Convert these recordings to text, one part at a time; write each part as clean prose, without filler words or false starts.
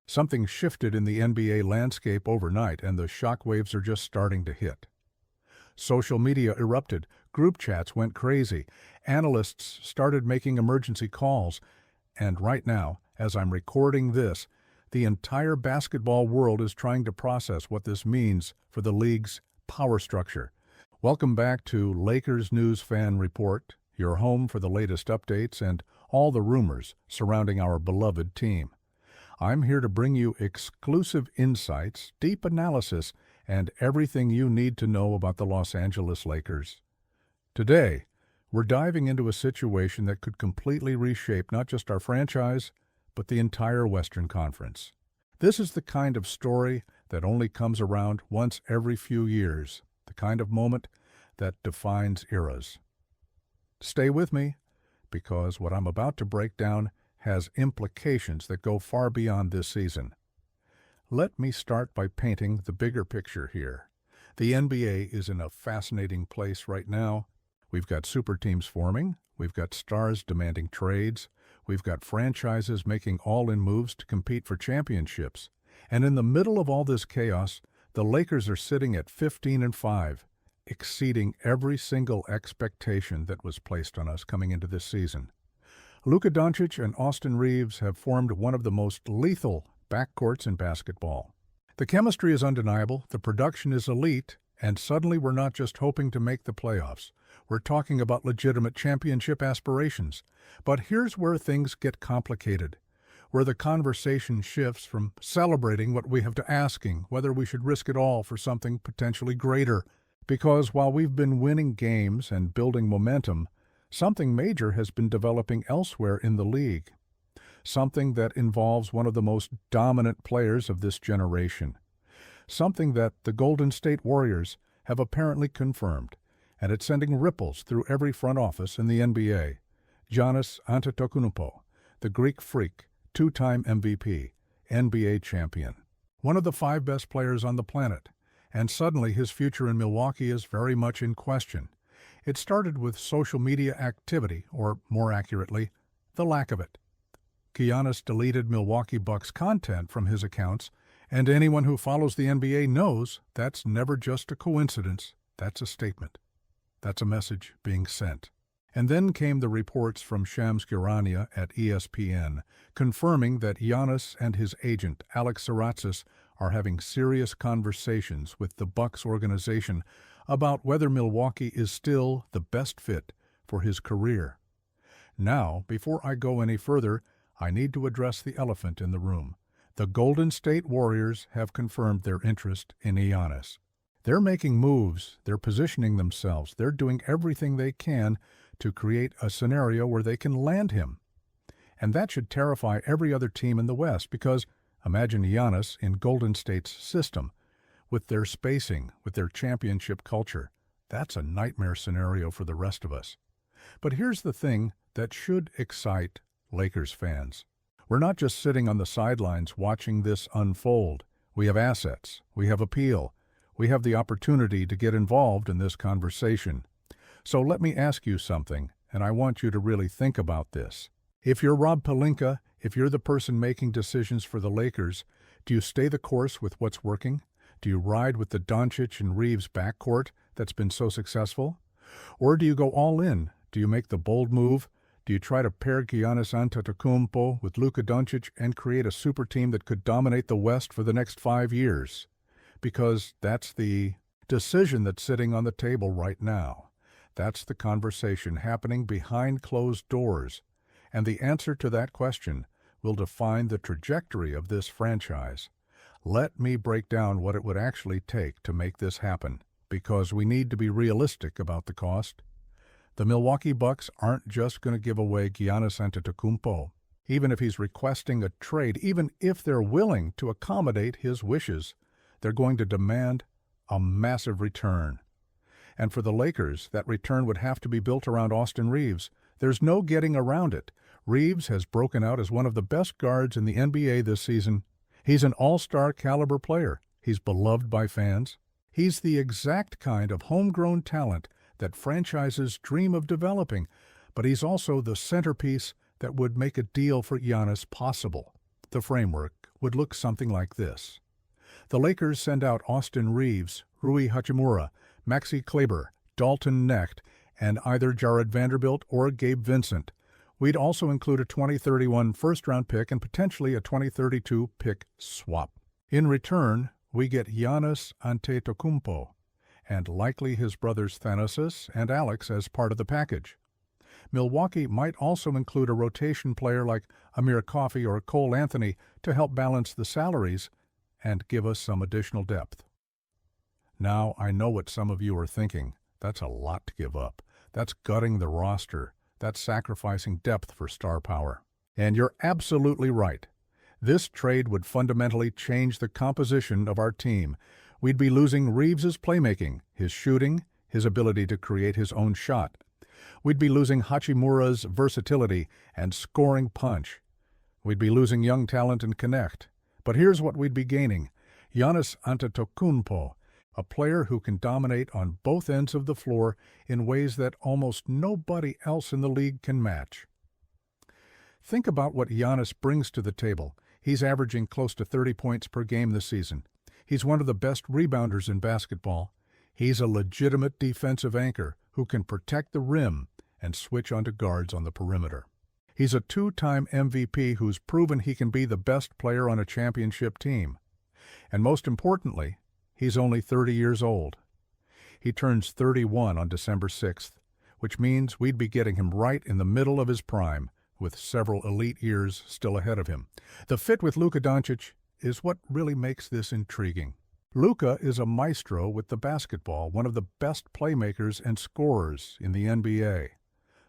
Something shifted in the NBA landscape overnight, and the shockwaves are just starting to hit. Social media erupted, group chats went crazy, analysts started making emergency calls, and right now, as I'm recording this, the entire basketball world is trying to process what this means for the league's power structure. Welcome back to Lakers News Fan Report, your home for the latest updates and all the rumors surrounding our beloved team. I'm here to bring you exclusive insights, deep analysis, and everything you need to know about the Los Angeles Lakers. Today, we're diving into a situation that could completely reshape not just our franchise, but the entire Western Conference. This is the kind of story that only comes around once every few years, the kind of moment that defines eras. Stay with me, because what I'm about to break down has implications that go far beyond this season. Let me start by painting the bigger picture here. The NBA is in a fascinating place right now. We've got super teams forming, we've got stars demanding trades, we've got franchises making all-in moves to compete for championships. And in the middle of all this chaos, the Lakers are sitting at 15-5, exceeding every single expectation that was placed on us coming into this season. Luka Doncic and Austin Reeves have formed one of the most lethal backcourts in basketball. The chemistry is undeniable, the production is elite, and suddenly we're not just hoping to make the playoffs. We're talking about legitimate championship aspirations. But here's where things get complicated, where the conversation shifts from celebrating what we have to asking whether we should risk it all for something potentially greater. Because while we've been winning games and building momentum, something major has been developing elsewhere in the league. Something that involves one of the most dominant players of this generation. Something that the Golden State Warriors have apparently confirmed, and it's sending ripples through every front office in the NBA. Giannis Antetokounmpo, the Greek freak, two-time MVP, NBA champion. One of the 5 best players on the planet, and suddenly his future in Milwaukee is very much in question. It started with social media activity, or more accurately, the lack of it. Giannis deleted Milwaukee Bucks content from his accounts, and anyone who follows the NBA knows that's never just a coincidence. That's a statement. That's a message being sent. And then came the reports from Shams Charania at ESPN, confirming that Giannis and his agent, Alex Saratzis, are having serious conversations with the Bucks organization about whether Milwaukee is still the best fit for his career. Now, before I go any further, I need to address the elephant in the room. The Golden State Warriors have confirmed their interest in Giannis. They're making moves, they're positioning themselves, they're doing everything they can to create a scenario where they can land him. And that should terrify every other team in the West, because imagine Giannis in Golden State's system, with their spacing, with their championship culture. That's a nightmare scenario for the rest of us. But here's the thing that should excite Lakers fans. We're not just sitting on the sidelines watching this unfold. We have assets, we have appeal, we have the opportunity to get involved in this conversation. So let me ask you something, and I want you to really think about this. If you're Rob Pelinka, if you're the person making decisions for the Lakers, do you stay the course with what's working? Do you ride with the Doncic and Reeves backcourt that's been so successful? Or do you go all in? Do you make the bold move? Do you try to pair Giannis Antetokounmpo with Luka Doncic and create a super team that could dominate the West for the next 5 years? Because that's the decision that's sitting on the table right now. That's the conversation happening behind closed doors. And the answer to that question will define the trajectory of this franchise. Let me break down what it would actually take to make this happen, because we need to be realistic about the cost. The Milwaukee Bucks aren't just going to give away Giannis Antetokounmpo. Even if he's requesting a trade, even if they're willing to accommodate his wishes, they're going to demand a massive return. And for the Lakers, that return would have to be built around Austin Reeves. There's no getting around it. Reeves has broken out as one of the best guards in the NBA this season. He's an all-star caliber player. He's beloved by fans. He's the exact kind of homegrown talent that franchises dream of developing, but he's also the centerpiece that would make a deal for Giannis possible. The framework, would look something like this. The Lakers send out Austin Reeves, Rui Hachimura, Maxi Kleber, Dalton Knecht, and either Jared Vanderbilt or Gabe Vincent. We'd also include a 2031 first-round pick and potentially a 2032 pick swap. In return, we get Giannis Antetokounmpo, and likely his brothers Thanasis and Alex as part of the package. Milwaukee might also include a rotation player like Amir Coffey or Cole Anthony to help balance the salaries and give us some additional depth. Now, I know what some of you are thinking. That's a lot to give up. That's gutting the roster. That's sacrificing depth for star power. And you're absolutely right. This trade would fundamentally change the composition of our team. We'd be losing Reeves's playmaking, his shooting, his ability to create his own shot. We'd be losing Hachimura's versatility and scoring punch. We'd be losing young talent and connect. But here's what we'd be gaining. Giannis Antetokounmpo, a player who can dominate on both ends of the floor in ways that almost nobody else in the league can match. Think about what Giannis brings to the table. He's averaging close to 30 points per game this season. He's one of the best rebounders in basketball. He's a legitimate defensive anchor who can protect the rim and switch onto guards on the perimeter. He's a two-time MVP who's proven he can be the best player on a championship team. And most importantly, he's only 30 years old. He turns 31 on December 6th, which means we'd be getting him right in the middle of his prime, with several elite years still ahead of him. The fit with Luka Doncic is what really makes this intriguing. Luka is a maestro with the basketball, one of the best playmakers and scorers in the NBA.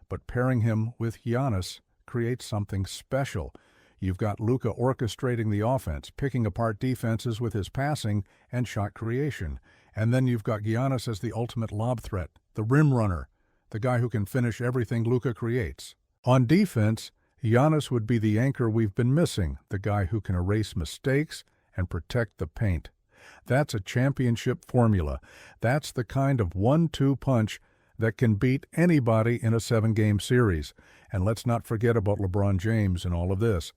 But pairing him with Giannis creates something special. You've got Luka orchestrating the offense, picking apart defenses with his passing and shot creation. And then you've got Giannis as the ultimate lob threat, the rim runner, the guy who can finish everything Luka creates. On defense, Giannis would be the anchor we've been missing, the guy who can erase mistakes and protect the paint. That's a championship formula. That's the kind of 1-2 punch that can beat anybody in a 7-game series. And let's not forget about LeBron James in all of this.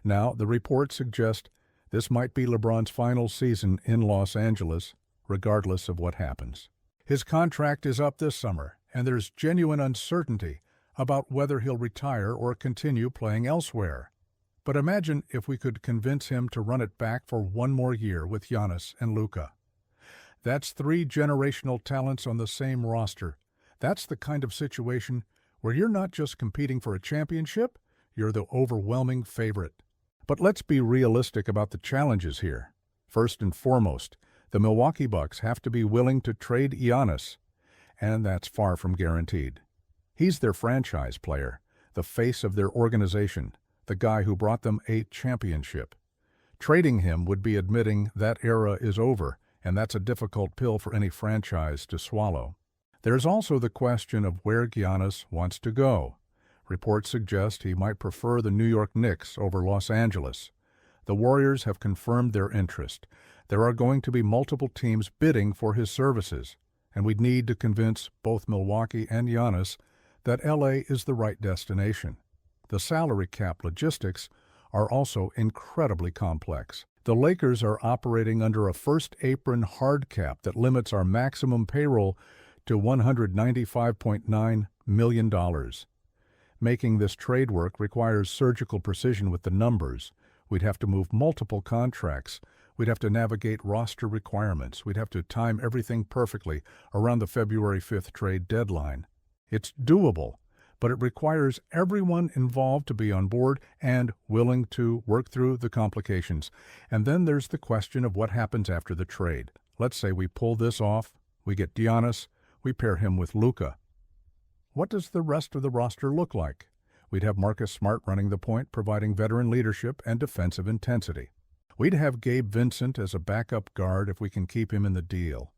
Now, the reports suggest this might be LeBron's final season in Los Angeles, regardless of what happens. His contract is up this summer, and there's genuine uncertainty about whether he'll retire or continue playing elsewhere. But imagine if we could convince him to run it back for one more year with Giannis and Luka. That's 3 generational talents on the same roster. That's the kind of situation where you're not just competing for a championship, you're the overwhelming favorite. But let's be realistic about the challenges here. First and foremost, the Milwaukee Bucks have to be willing to trade Giannis, and that's far from guaranteed. He's their franchise player, the face of their organization, the guy who brought them a championship. Trading him would be admitting that era is over, and that's a difficult pill for any franchise to swallow. There's also the question of where Giannis wants to go. Reports suggest he might prefer the New York Knicks over Los Angeles. The Warriors have confirmed their interest. There are going to be multiple teams bidding for his services, and we'd need to convince both Milwaukee and Giannis that LA is the right destination. The salary cap logistics are also incredibly complex. The Lakers are operating under a first-apron hard cap that limits our maximum payroll to $195.9 million. Making this trade work requires surgical precision with the numbers. We'd have to move multiple contracts. We'd have to navigate roster requirements. We'd have to time everything perfectly around the February 5th trade deadline. It's doable, but it requires everyone involved to be on board and willing to work through the complications. And then there's the question of what happens after the trade. Let's say we pull this off, we get Giannis, we pair him with Luka. What does the rest of the roster look like? We'd have Marcus Smart running the point, providing veteran leadership and defensive intensity. We'd have Gabe Vincent as a backup guard if we can keep him in the deal.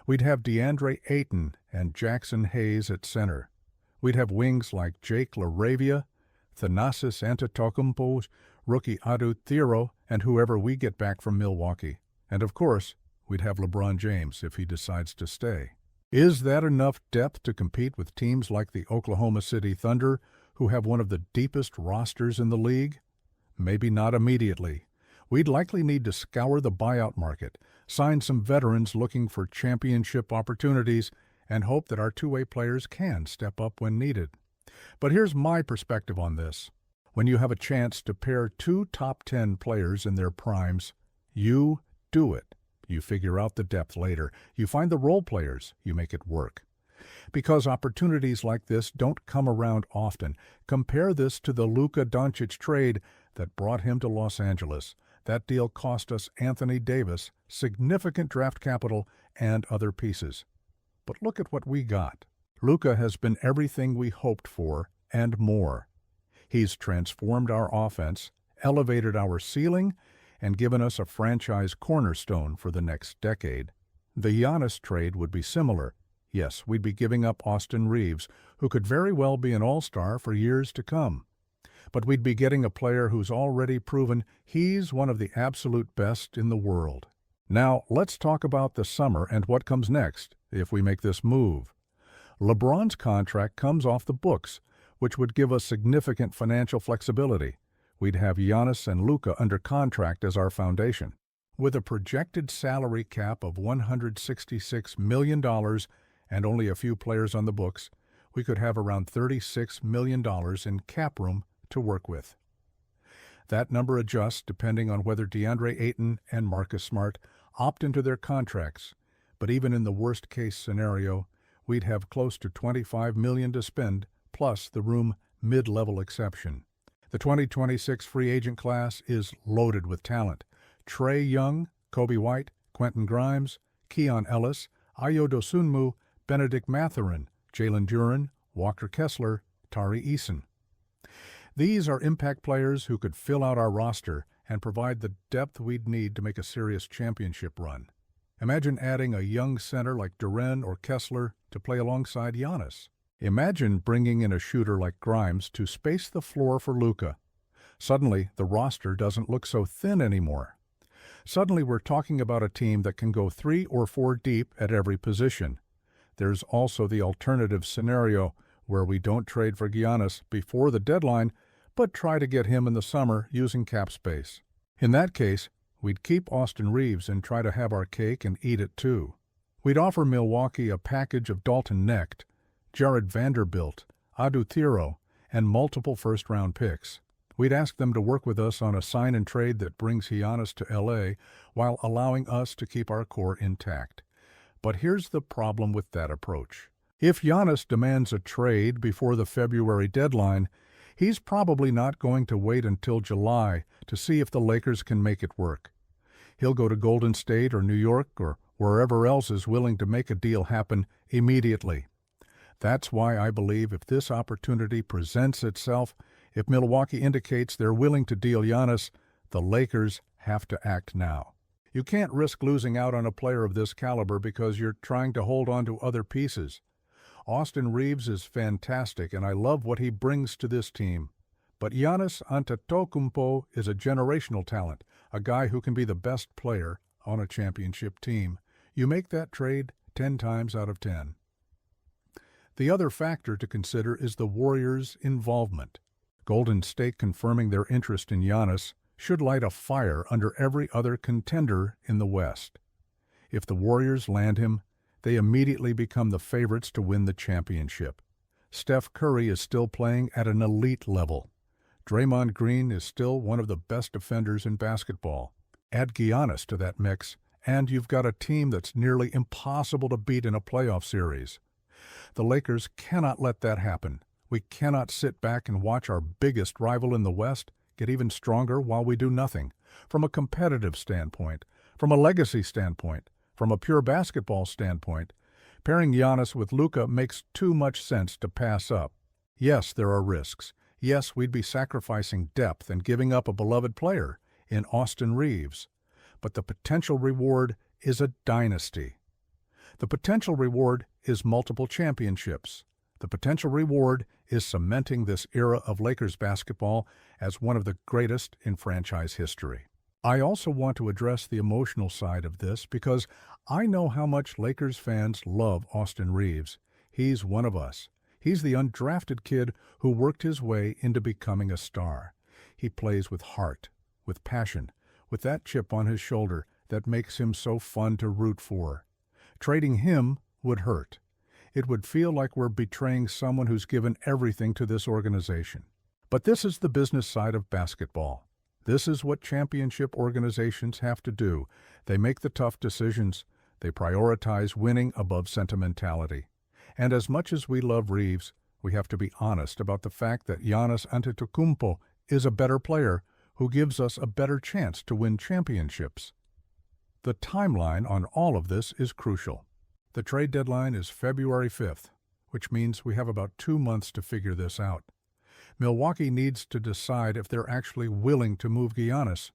We'd have DeAndre Ayton and Jackson Hayes at center. We'd have wings like Jake LaRavia, Giannis Antetokounmpo, rookie Adu Thiero, and whoever we get back from Milwaukee. And of course, we'd have LeBron James if he decides to stay. Is that enough depth to compete with teams like the Oklahoma City Thunder, who have one of the deepest rosters in the league? Maybe not immediately. We'd likely need to scour the buyout market, sign some veterans looking for championship opportunities, and hope that our two-way players can step up when needed. But here's my perspective on this. When you have a chance to pair two top 10 players in their primes, you do it. You figure out the depth later. You find the role players. You make it work. Because opportunities like this don't come around often. Compare this to the Luka Doncic trade that brought him to Los Angeles. That deal cost us Anthony Davis, significant draft capital, and other pieces. But look at what we got. Luka has been everything we hoped for and more. He's transformed our offense, elevated our ceiling, and given us a franchise cornerstone for the next decade. The Giannis trade would be similar. Yes, we'd be giving up Austin Reeves, who could very well be an all-star for years to come. But we'd be getting a player who's already proven he's one of the absolute best in the world. Now, let's talk about the summer and what comes next if we make this move. LeBron's contract comes off the books, which would give us significant financial flexibility. We'd have Giannis and Luka under contract as our foundation. With a projected salary cap of $166 million and only a few players on the books, we could have around $36 million in cap room to work with. That number adjusts depending on whether DeAndre Ayton and Marcus Smart opt into their contracts, but even in the worst-case scenario, we'd have close to $25 million to spend, plus the room mid-level exception. The 2026 free agent class is loaded with talent. Trae Young, Kobe White, Quentin Grimes, Keon Ellis, Ayo Dosunmu, Benedict Mathurin, Jalen Duren, Walker Kessler, Tari Eason. These are impact players who could fill out our roster and provide the depth we'd need to make a serious championship run. Imagine adding a young center like Duren or Kessler to play alongside Giannis. Imagine bringing in a shooter like Grimes to space the floor for Luka. Suddenly, the roster doesn't look so thin anymore. Suddenly, we're talking about a team that can go 3 or 4 deep at every position. There's also the alternative scenario where we don't trade for Giannis before the deadline, but try to get him in the summer using cap space. In that case, we'd keep Austin Reeves and try to have our cake and eat it too. We'd offer Milwaukee a package of Dalton Knecht, Jared Vanderbilt, Adu Thiro, and multiple first-round picks. We'd ask them to work with us on a sign-and-trade that brings Giannis to L.A. while allowing us to keep our core intact. But here's the problem with that approach. If Giannis demands a trade before the February deadline, he's probably not going to wait until July to see if the Lakers can make it work. He'll go to Golden State or New York or wherever else is willing to make a deal happen immediately. That's why I believe if this opportunity presents itself, if Milwaukee indicates they're willing to deal Giannis, the Lakers have to act now. You can't risk losing out on a player of this caliber because you're trying to hold on to other pieces. Austin Reeves is fantastic, and I love what he brings to this team. But Giannis Antetokounmpo is a generational talent, a guy who can be the best player on a championship team. You make that trade 10 times out of 10. The other factor to consider is the Warriors' involvement. Golden State confirming their interest in Giannis should light a fire under every other contender in the West. If the Warriors land him, they immediately become the favorites to win the championship. Steph Curry is still playing at an elite level. Draymond Green is still one of the best defenders in basketball. Add Giannis to that mix, and you've got a team that's nearly impossible to beat in a playoff series. The Lakers cannot let that happen. We cannot sit back and watch our biggest rival in the West get even stronger while we do nothing. From a competitive standpoint, from a legacy standpoint, from a pure basketball standpoint, pairing Giannis with Luka makes too much sense to pass up. Yes, there are risks. Yes, we'd be sacrificing depth and giving up a beloved player in Austin Reeves. But the potential reward is a dynasty. The potential reward is multiple championships. The potential reward is cementing this era of Lakers basketball as one of the greatest in franchise history. I also want to address the emotional side of this because I know how much Lakers fans love Austin Reeves. He's one of us. He's the undrafted kid who worked his way into becoming a star. He plays with heart, with passion, with that chip on his shoulder that makes him so fun to root for. Trading him would hurt. It would feel like we're betraying someone who's given everything to this organization. But this is the business side of basketball. This is what championship organizations have to do. They make the tough decisions. They prioritize winning above sentimentality. And as much as we love Reeves, we have to be honest about the fact that Giannis Antetokounmpo is a better player who gives us a better chance to win championships. The timeline on all of this is crucial. The trade deadline is February 5th, which means we have about 2 months to figure this out. Milwaukee needs to decide if they're actually willing to move Giannis.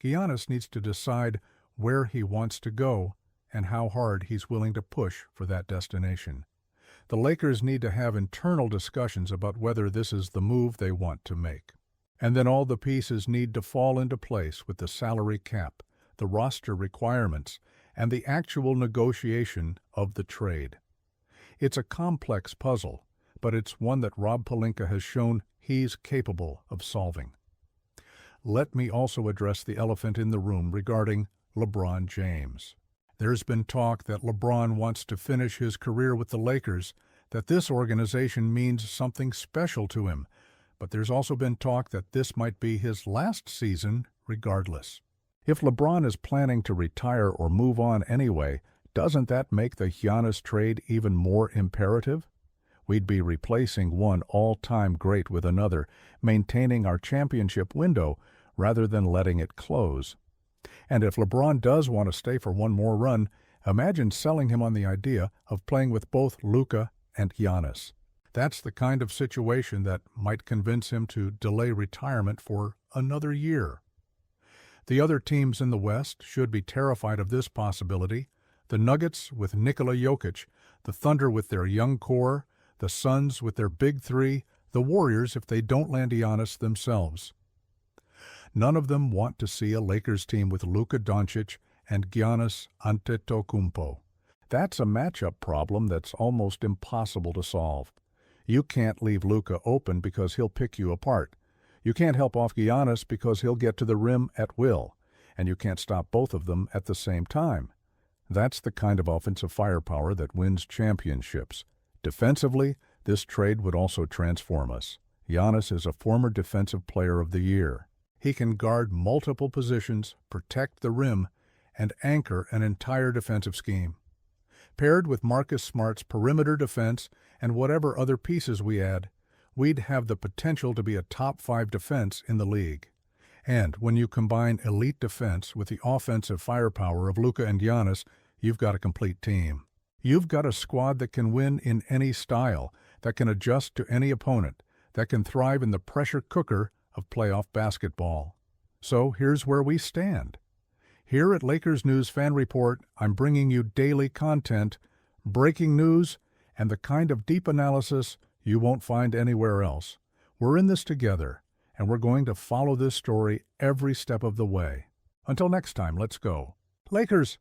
Giannis needs to decide where he wants to go and how hard he's willing to push for that destination. The Lakers need to have internal discussions about whether this is the move they want to make. And then all the pieces need to fall into place with the salary cap, the roster requirements, and the actual negotiation of the trade. It's a complex puzzle, but it's one that Rob Pelinka has shown he's capable of solving. Let me also address the elephant in the room regarding LeBron James. There's been talk that LeBron wants to finish his career with the Lakers, that this organization means something special to him, but there's also been talk that this might be his last season regardless. If LeBron is planning to retire or move on anyway, doesn't that make the Giannis trade even more imperative? We'd be replacing one all-time great with another, maintaining our championship window rather than letting it close. And if LeBron does want to stay for one more run, imagine selling him on the idea of playing with both Luka and Giannis. That's the kind of situation that might convince him to delay retirement for another year. The other teams in the West should be terrified of this possibility. The Nuggets with Nikola Jokic, the Thunder with their young core, the Suns with their big three, the Warriors if they don't land Giannis themselves. None of them want to see a Lakers team with Luka Doncic and Giannis Antetokounmpo. That's a matchup problem that's almost impossible to solve. You can't leave Luka open because he'll pick you apart. You can't help off Giannis because he'll get to the rim at will, and you can't stop both of them at the same time. That's the kind of offensive firepower that wins championships. Defensively, this trade would also transform us. Giannis is a former Defensive Player of the Year. He can guard multiple positions, protect the rim, and anchor an entire defensive scheme. Paired with Marcus Smart's perimeter defense and whatever other pieces we add, we'd have the potential to be a top 5 defense in the league. And when you combine elite defense with the offensive firepower of Luka and Giannis, you've got a complete team. You've got a squad that can win in any style, that can adjust to any opponent, that can thrive in the pressure cooker of playoff basketball. So here's where we stand. Here at Lakers News Fan Report, I'm bringing you daily content, breaking news, and the kind of deep analysis you won't find anywhere else. We're in this together, and we're going to follow this story every step of the way. Until next time, let's go. Lakers!